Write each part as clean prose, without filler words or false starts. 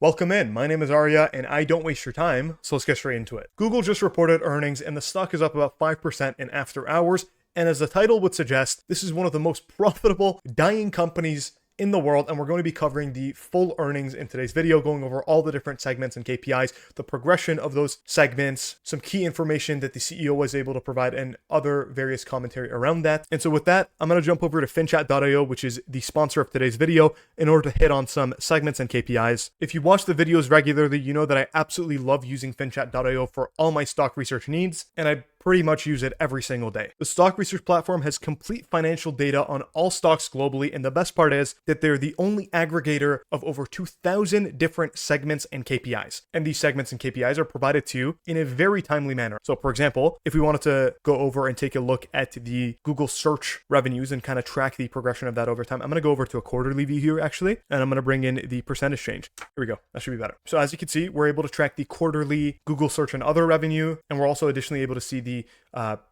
Welcome in. My name is Arya, and I don't waste your time, so let's get straight into it. Google just reported earnings, and the stock is up about 5% in after hours. And as the title would suggest, this is one of the most profitable dying companies in the world, and we're going to be covering the full earnings in today's video, going over all the different segments and KPIs, the progression of those segments, some key information that the CEO was able to provide, and other various commentary around that. And so with that, I'm going to jump over to finchat.io, which is the sponsor of today's video, in order to hit on some segments and KPIs. If you watch the videos regularly, you know that I absolutely love using finchat.io for all my stock research needs, and I pretty much use it every single day. The stock research platform has complete financial data on all stocks globally, and the best part is that they're the only aggregator of over 2,000 different segments and KPIs. And these segments and KPIs are provided to you in a very timely manner. So for example, if we wanted to go over and take a look at the Google search revenues and kind of track the progression of that over time, I'm going to go over to a quarterly view here actually, and I'm going to bring in the percentage change. Here we go. That should be better. So as you can see, we're able to track the quarterly Google search and other revenue, and we're also additionally able to see the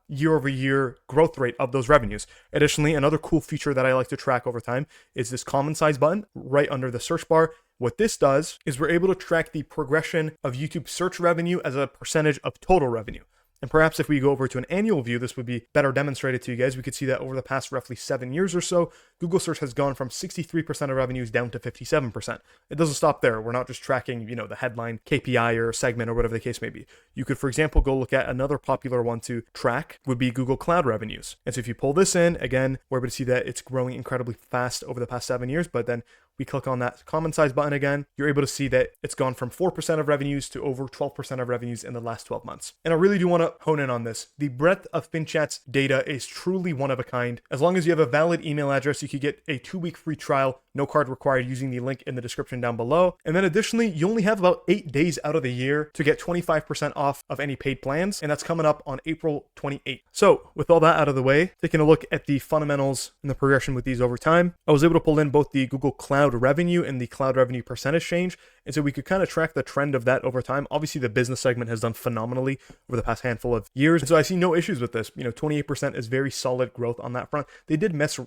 year-over-year growth rate of those revenues. Additionally, another cool feature that I like to track over time is this common size button right under the search bar. What this does is we're able to track the progression of YouTube search revenue as a percentage of total revenue. And perhaps if we go over to an annual view, this would be better demonstrated to you guys. We could see that over the past roughly 7 years or so, Google search has gone from 63% of revenues down to 57%. It doesn't stop there. We're not just tracking, the headline KPI or segment or whatever the case may be. You could, for example, go look at another popular one to track would be Google Cloud revenues. And so if you pull this in, again, we're able to see that it's growing incredibly fast over the past 7 years, but then we click on that common size button again, you're able to see that it's gone from 4% of revenues to over 12% of revenues in the last 12 months. And I really do want to hone in on this. The breadth of FinChat's data is truly one of a kind. As long as you have a valid email address, you could get a 2-week free trial, no card required, using the link in the description down below. And then additionally, you only have about 8 days out of the year to get 25% off of any paid plans, and that's coming up on April 28th. So with all that out of the way, taking a look at the fundamentals and the progression with these over time, I was able to pull in both the Google Cloud revenue and the cloud revenue percentage change. And so we could kind of track the trend of that over time. Obviously, the business segment has done phenomenally over the past handful of years. And so I see no issues with this. 28% is very solid growth on that front. They did miss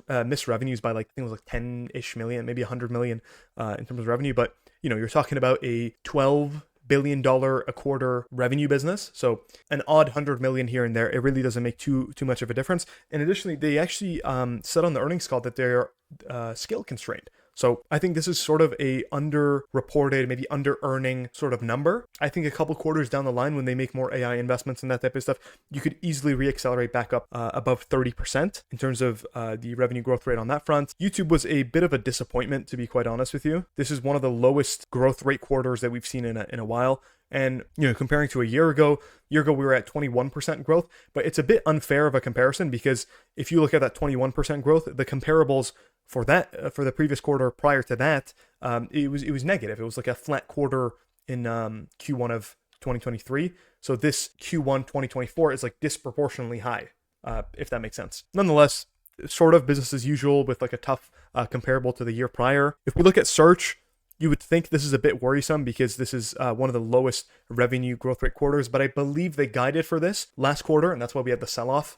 revenues by I think it was like 10-ish million, maybe 100 million in terms of revenue. But, you're talking about a $12 billion a quarter revenue business. So an odd 100 million here and there, it really doesn't make too much of a difference. And additionally, they actually said on the earnings call that they're scale constrained. So I think this is sort of a underreported, maybe under-earning sort of number. I think a couple quarters down the line, when they make more AI investments and that type of stuff, you could easily reaccelerate back up above 30% in terms of the revenue growth rate on that front. YouTube was a bit of a disappointment, to be quite honest with you. This is one of the lowest growth rate quarters that we've seen in a while. And, comparing to a year ago we were at 21% growth, but it's a bit unfair of a comparison because if you look at that 21% growth, the comparables for the previous quarter prior to that, it was negative. It was like a flat quarter in Q1 of 2023. So this Q1 2024 is like disproportionately high, if that makes sense. Nonetheless, sort of business as usual with like a tough comparable to the year prior. If we look at search, you would think this is a bit worrisome because this is one of the lowest revenue growth rate quarters, but I believe they guided for this last quarter, and that's why we had the sell-off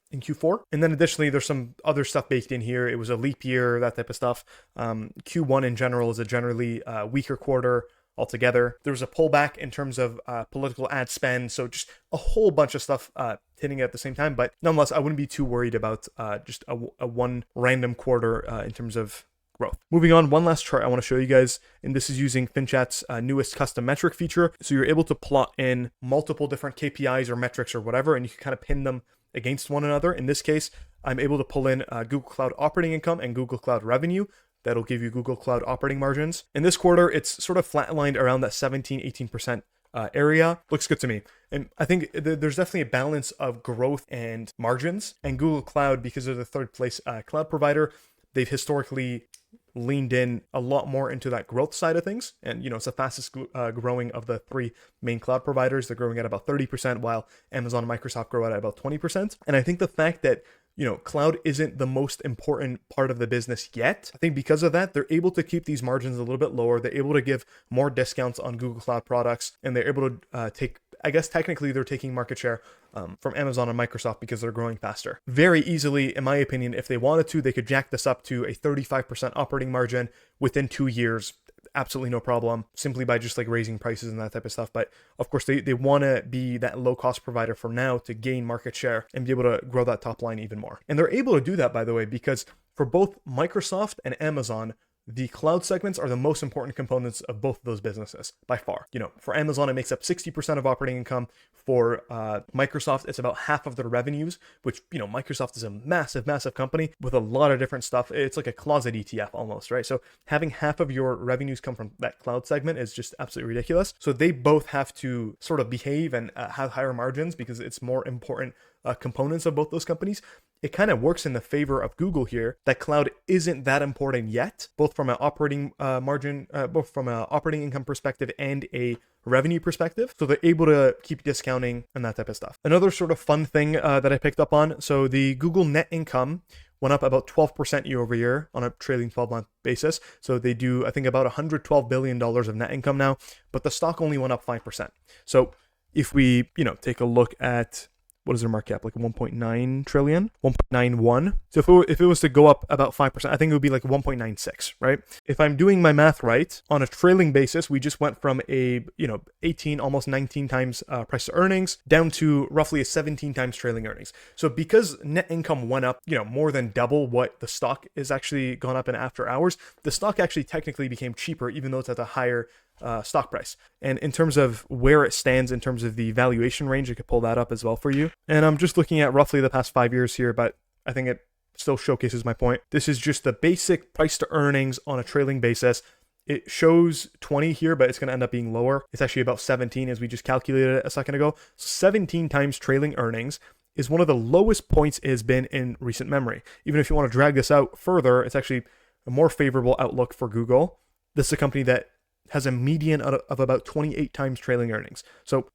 in Q4. And then additionally, there's some other stuff baked in here. It was a leap year, that type of stuff. Q1 in general is a generally weaker quarter altogether. There was a pullback in terms of political ad spend, so just a whole bunch of stuff hitting at the same time. But nonetheless, I wouldn't be too worried about just a one random quarter in terms of growth. Moving on, one last chart I want to show you guys, and this is using FinChat's newest custom metric feature. So you're able to plot in multiple different KPIs or metrics or whatever, and you can kind of pin them against one another. In this case, I'm able to pull in Google Cloud operating income and Google Cloud revenue. That'll give you Google Cloud operating margins. In this quarter, it's sort of flatlined around that 17-18% area. Looks good to me. And I think there's definitely a balance of growth and margins. And Google Cloud, because they're the third place cloud provider, they've historically leaned in a lot more into that growth side of things. And, it's the fastest growing of the 3 main cloud providers. They're growing at about 30%, while Amazon and Microsoft grow at about 20%. And I think the fact that cloud isn't the most important part of the business yet, I think because of that, they're able to keep these margins a little bit lower. They're able to give more discounts on Google Cloud products, and they're able to take, I guess technically they're taking market share from Amazon and Microsoft because they're growing faster. Very easily, in my opinion, if they wanted to, they could jack this up to a 35% operating margin within 2 years. absolutely no problem simply by just like raising prices and that type of stuff. But of course, they want to be that low cost provider for now to gain market share and be able to grow that top line even more. And they're able to do that, by the way, because for both Microsoft and Amazon, the cloud segments are the most important components of both of those businesses by far. For Amazon, it makes up 60% of operating income. For Microsoft, it's about half of their revenues, which, Microsoft is a massive, massive company with a lot of different stuff. It's like a closet ETF almost, right? So having half of your revenues come from that cloud segment is just absolutely ridiculous. So they both have to sort of behave and have higher margins because it's more important components of both those companies. It kind of works in the favor of Google here that cloud isn't that important yet, both from an operating both from an operating income perspective and a revenue perspective. So they're able to keep discounting and that type of stuff. Another sort of fun thing that I picked up on, so the Google net income went up about 12% year over year on a trailing 12-month basis. So they do, I think, about $112 billion of net income now, but the stock only went up 5%. So if we, take a look at, what is their market cap? Like 1.9 trillion, 1.91. So if it was to go up about 5%, I think it would be like 1.96, right? If I'm doing my math right, on a trailing basis, we just went from a, 18, almost 19 times price to earnings down to roughly a 17 times trailing earnings. So because net income went up, more than double what the stock is actually gone up in after hours, the stock actually technically became cheaper, even though it's at a higher stock price. And in terms of where it stands in terms of the valuation range, I could pull that up as well for you. And I'm just looking at roughly the past 5 years here, but I think it still showcases my point. This is just the basic price to earnings on a trailing basis. It shows 20 here, but it's going to end up being lower. It's actually about 17 as we just calculated it a second ago. 17 times trailing earnings is one of the lowest points it has been in recent memory. Even if you want to drag this out further, it's actually a more favorable outlook for Google. This is a company that has a median of about 28 times trailing earnings. So,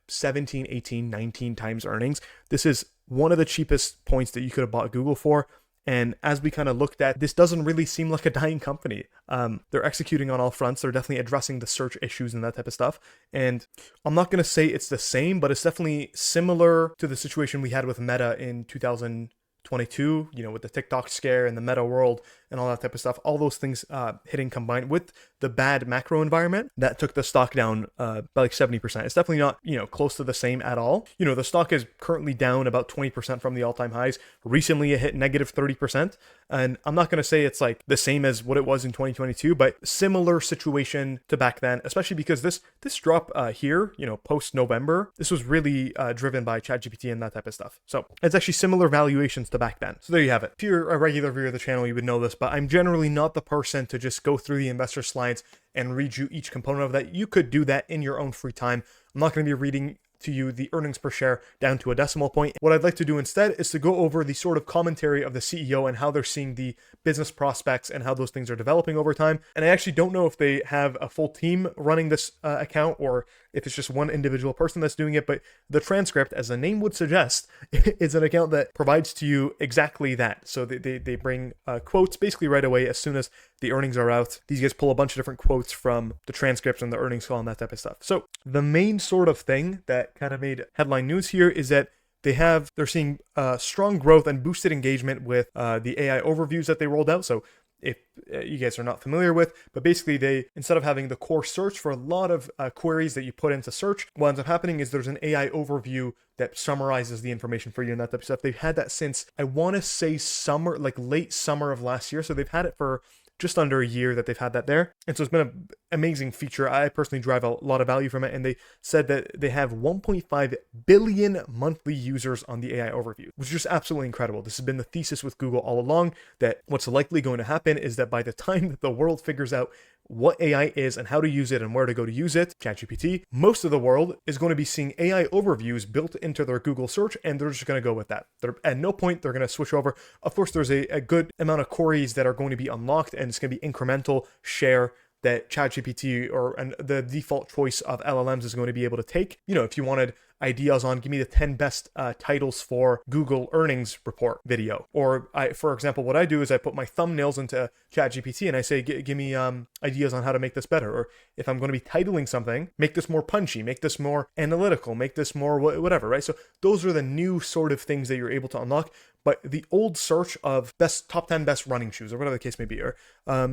17, 18, 19 times earnings. This is one of the cheapest points that you could have bought Google for. And as we kind of looked at, this doesn't really seem like a dying company. They're executing on all fronts. They're definitely addressing the search issues and that type of stuff. And I'm not going to say it's the same, but it's definitely similar to the situation we had with Meta in 2022, with the TikTok scare and the Meta world and all that type of stuff. All those things hitting combined with the bad macro environment that took the stock down by like 70%. It's definitely not, close to the same at all. The stock is currently down about 20% from the all-time highs. Recently, it hit negative 30%. And I'm not going to say it's like the same as what it was in 2022, but similar situation to back then, especially because this drop here, post-November, this was really driven by ChatGPT and that type of stuff. So it's actually similar valuations to back then. So there you have it. If you're a regular viewer of the channel, you would know this, but I'm generally not the person to just go through the investor slides and read you each component of that. You could do that in your own free time. I'm not going to be reading to you the earnings per share down to a decimal point. What I'd like to do instead is to go over the sort of commentary of the CEO and how they're seeing the business prospects and how those things are developing over time. And I actually don't know if they have a full team running this account or if it's just one individual person that's doing it, but the Transcript, as the name would suggest, is an account that provides to you exactly that. So they bring quotes basically right away as soon as the earnings are out. These guys pull a bunch of different quotes from the transcripts and the earnings call and that type of stuff. So the main sort of thing that kind of made headline news here is that they're seeing strong growth and boosted engagement with the AI overviews that they rolled out. So if you guys are not familiar with, but basically they, instead of having the core search for a lot of queries that you put into search, what ends up happening is there's an AI overview that summarizes the information for you and that type of stuff. They've had that since, I want to say summer, like late summer of last year. So they've had it for just under a year that they've had that there. And so it's been an amazing feature. I personally derive a lot of value from it. And they said that they have 1.5 billion monthly users on the AI overview, which is just absolutely incredible. This has been the thesis with Google all along, that what's likely going to happen is that by the time that the world figures out what AI is and how to use it and where to go to use it, ChatGPT, most of the world is going to be seeing AI overviews built into their Google search, and they're just going to go with that. At no point they're going to switch over. Of course, there's a good amount of queries that are going to be unlocked, and it's going to be incremental share that ChatGPT and the default choice of LLMs is going to be able to take. If you wanted ideas on, give me the 10 best titles for Google earnings report video. Or for example, what I do is I put my thumbnails into ChatGPT and I say, give me ideas on how to make this better. Or if I'm going to be titling something, make this more punchy, make this more analytical, make this more whatever, right? So those are the new sort of things that you're able to unlock. but the old search of top 10 best running shoes or whatever the case may be, or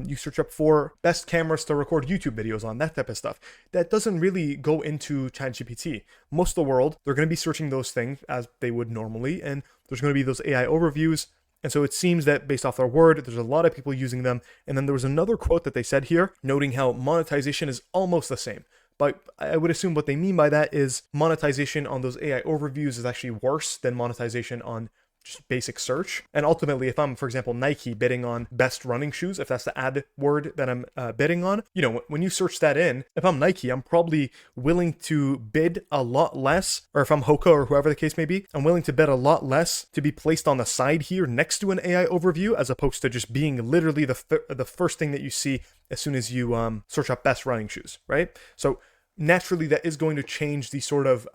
you search up for best cameras to record YouTube videos on, that type of stuff, that doesn't really go into ChatGPT. Most of the world, they're going to be searching those things as they would normally, and there's going to be those AI overviews. And so it seems that based off their word, there's a lot of people using them. And then there was another quote that they said here, noting how monetization is almost the same. But I would assume what they mean by that is monetization on those AI overviews is actually worse than monetization on just basic search. And ultimately, if I'm, for example, Nike bidding on best running shoes, if that's the ad word that I'm bidding on, when you search that in, if I'm Nike, I'm probably willing to bid a lot less, or if I'm Hoka or whoever the case may be, I'm willing to bid a lot less to be placed on the side here next to an AI overview, as opposed to just being literally the first thing that you see as soon as you search up best running shoes, right? So naturally, that is going to change the sort of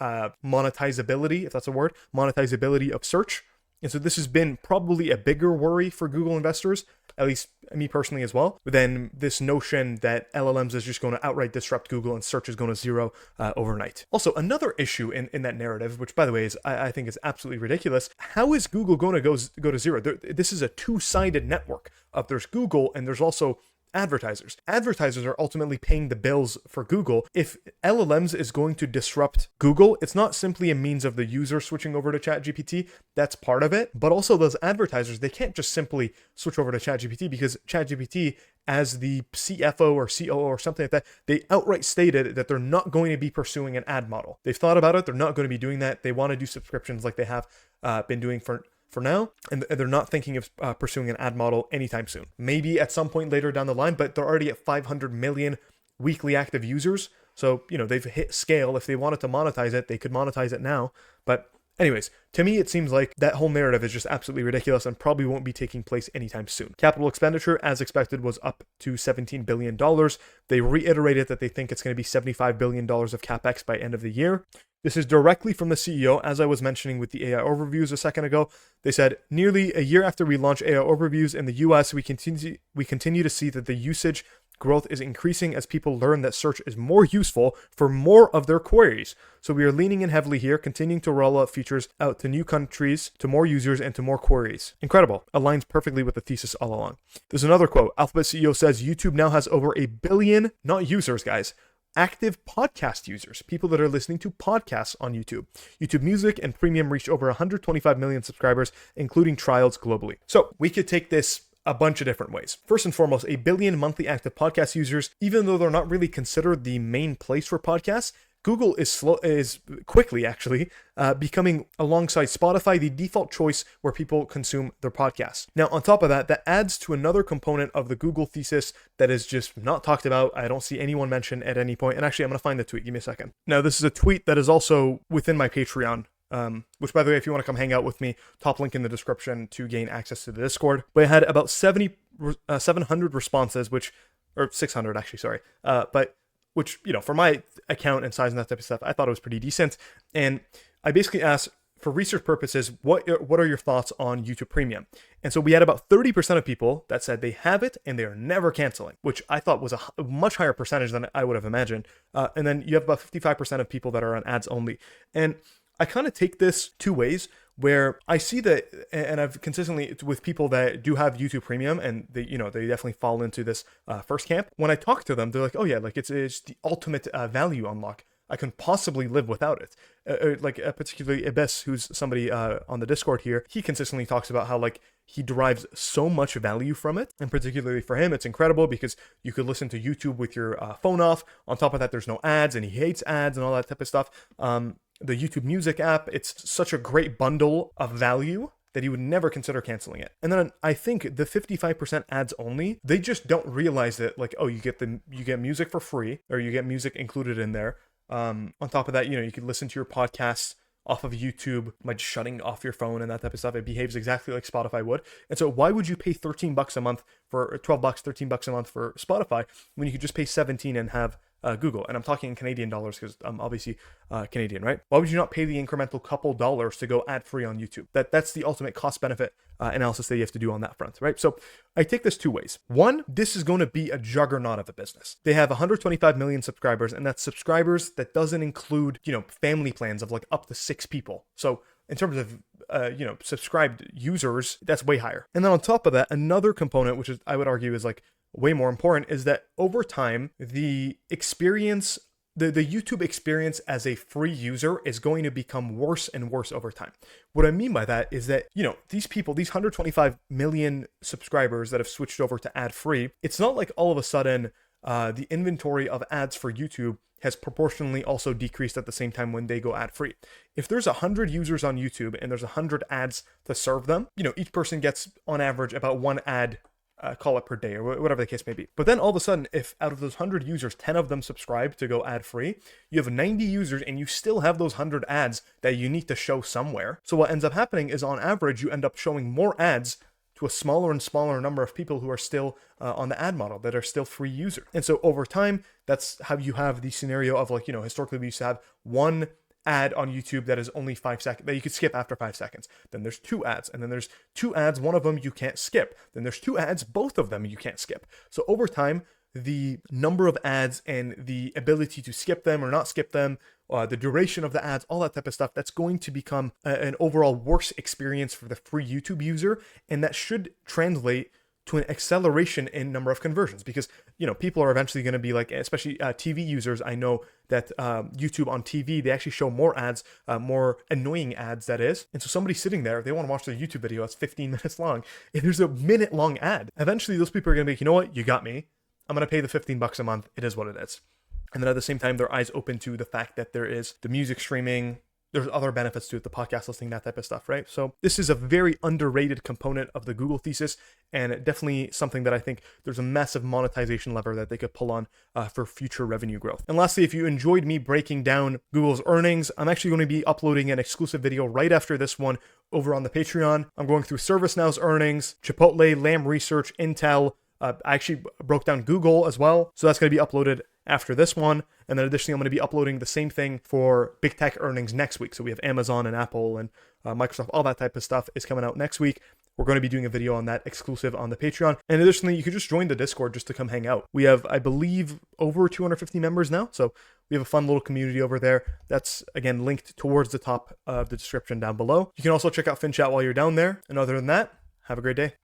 monetizability, if that's a word, monetizability of search. And so this has been probably a bigger worry for Google investors, at least me personally as well, than this notion that LLMs is just going to outright disrupt Google and search is going to zero overnight. Also, another issue in that narrative, which by the way I think is absolutely ridiculous, how is Google going to go to zero? This is a two-sided network. There's Google and there's also advertisers. Advertisers are ultimately paying the bills for Google. If LLMs is going to disrupt Google, it's not simply a means of the user switching over to ChatGPT. That's part of it. But also those advertisers, they can't just simply switch over to ChatGPT, because ChatGPT, as the CFO or COO or something like that, they outright stated that they're not going to be pursuing an ad model. They've thought about it. They're not going to be doing that. They want to do subscriptions like they have been doing for now, and they're not thinking of pursuing an ad model anytime soon. Maybe at some point later down the line, but they're already at 500 million weekly active users. So, they've hit scale. If they wanted to monetize it, they could monetize it now. But anyways, to me, it seems like that whole narrative is just absolutely ridiculous and probably won't be taking place anytime soon. Capital expenditure, as expected, was up to $17 billion. They reiterated that they think it's going to be $75 billion of CapEx by end of the year. This is directly from the CEO, as I was mentioning with the AI overviews a second ago. They said, nearly a year after we launched AI overviews in the US, we continue to see that the usage growth is increasing as people learn that search is more useful for more of their queries. So we are leaning in heavily here, continuing to roll out features out to new countries, to more users, and to more queries. Incredible. Aligns perfectly with the thesis all along. There's another quote. Alphabet CEO says YouTube now has over 1 billion, not users, guys, active podcast users, people that are listening to podcasts on YouTube. YouTube Music and Premium reached over 125 million subscribers, including trials globally. So we could take this a bunch of different ways. First and foremost, 1 billion monthly active podcast users, even though they're not really considered the main place for podcasts, Google is quickly actually becoming, alongside Spotify, the default choice where people consume their podcasts. Now, on top of that, that adds to another component of the Google thesis that is just not talked about. I don't see anyone mention at any point. And actually, I'm going to find the tweet. Give me a second. Now, this is a tweet that is also within my Patreon, which, by the way, if you want to come hang out with me, top link in the description to gain access to the Discord. But it had about 700 responses, or 600 actually, sorry. But which, for my account and size and that type of stuff, I thought it was pretty decent. And I basically asked, for research purposes, what are your thoughts on YouTube Premium? And so we had about 30% of people that said they have it and they are never canceling, which I thought was a much higher percentage than I would have imagined. And then you have about 55% of people that are on ads only. And I kind of take this two ways, where I see that, and I've consistently, with people that do have YouTube Premium, and they definitely fall into this first camp. When I talk to them, they're like, oh yeah, like it's the ultimate value unlock. I can possibly live without it. Particularly Ibis, who's somebody on the Discord here, he consistently talks about how he derives so much value from it. And particularly for him, it's incredible because you could listen to YouTube with your phone off. On top of that, there's no ads, and he hates ads and all that type of stuff. The YouTube Music app, it's such a great bundle of value that he would never consider canceling it. And then I think the 55% ads only, they just don't realize that, you get music for free, or you get music included in there. On top of that, you can listen to your podcasts off of YouTube by just shutting off your phone and that type of stuff. It behaves exactly like Spotify would. And so why would you pay $13 a month for $12, $13 a month for Spotify when you could just pay 17 and have Google? And I'm talking in Canadian dollars because I'm obviously Canadian, right? Why would you not pay the incremental couple dollars to go ad free on YouTube? That's the ultimate cost benefit analysis that you have to do on that front, right? So I take this two ways. One, this is going to be a juggernaut of a business. They have 125 million subscribers, and that's subscribers that doesn't include, family plans of up to 6 people. So in terms of subscribed users, that's way higher. And then on top of that, another component, which is I would argue is like way more important, is that over time, the experience, the YouTube experience as a free user is going to become worse and worse over time. What I mean by that is that, these people, these 125 million subscribers that have switched over to ad free, it's not like all of a sudden the inventory of ads for YouTube has proportionally also decreased at the same time when they go ad free. If there's 100 users on YouTube and there's 100 ads to serve them, each person gets on average about one ad, call it per day or whatever the case may be. But then all of a sudden, if out of those 100 users, 10 of them subscribe to go ad free, you have 90 users and you still have those 100 ads that you need to show somewhere. So what ends up happening is on average, you end up showing more ads to a smaller and smaller number of people who are still on the ad model, that are still free users. And so over time, that's how you have the scenario of like, historically we used to have one ad on YouTube that is only 5 seconds, that you could skip after 5 seconds. Then there's 2 ads, and then there's 2 ads, one of them you can't skip. Then there's 2 ads, both of them you can't skip. So over time, the number of ads and the ability to skip them or not skip them, the duration of the ads, all that type of stuff, that's going to become an overall worse experience for the free YouTube user. And that should translate to an acceleration in number of conversions, because people are eventually going to be like, especially TV users. I know that YouTube on TV, they actually show more ads, more annoying ads, that is. And so somebody sitting there, if they want to watch their YouTube video that's 15 minutes long, if there's a minute long ad, eventually those people are going to be like, you know what, you got me, I'm going to pay the $15 a month, it is what it is. And then at the same time, their eyes open to the fact that there is the music streaming, there's other benefits to it, the podcast listening, that type of stuff, right? So this is a very underrated component of the Google thesis, and definitely something that I think there's a massive monetization lever that they could pull on for future revenue growth. And lastly, if you enjoyed me breaking down Google's earnings, I'm actually going to be uploading an exclusive video right after this one over on the Patreon. I'm going through ServiceNow's earnings, Chipotle, Lam Research, Intel. I actually broke down Google as well, so that's going to be uploaded after this one. And then additionally, I'm going to be uploading the same thing for big tech earnings next week. So we have Amazon and Apple and Microsoft, all that type of stuff is coming out next week. We're going to be doing a video on that exclusive on the Patreon. And additionally, you can just join the Discord just to come hang out. We have, I believe, over 250 members now. So we have a fun little community over there. That's, again, linked towards the top of the description down below. You can also check out FinChat while you're down there. And other than that, have a great day.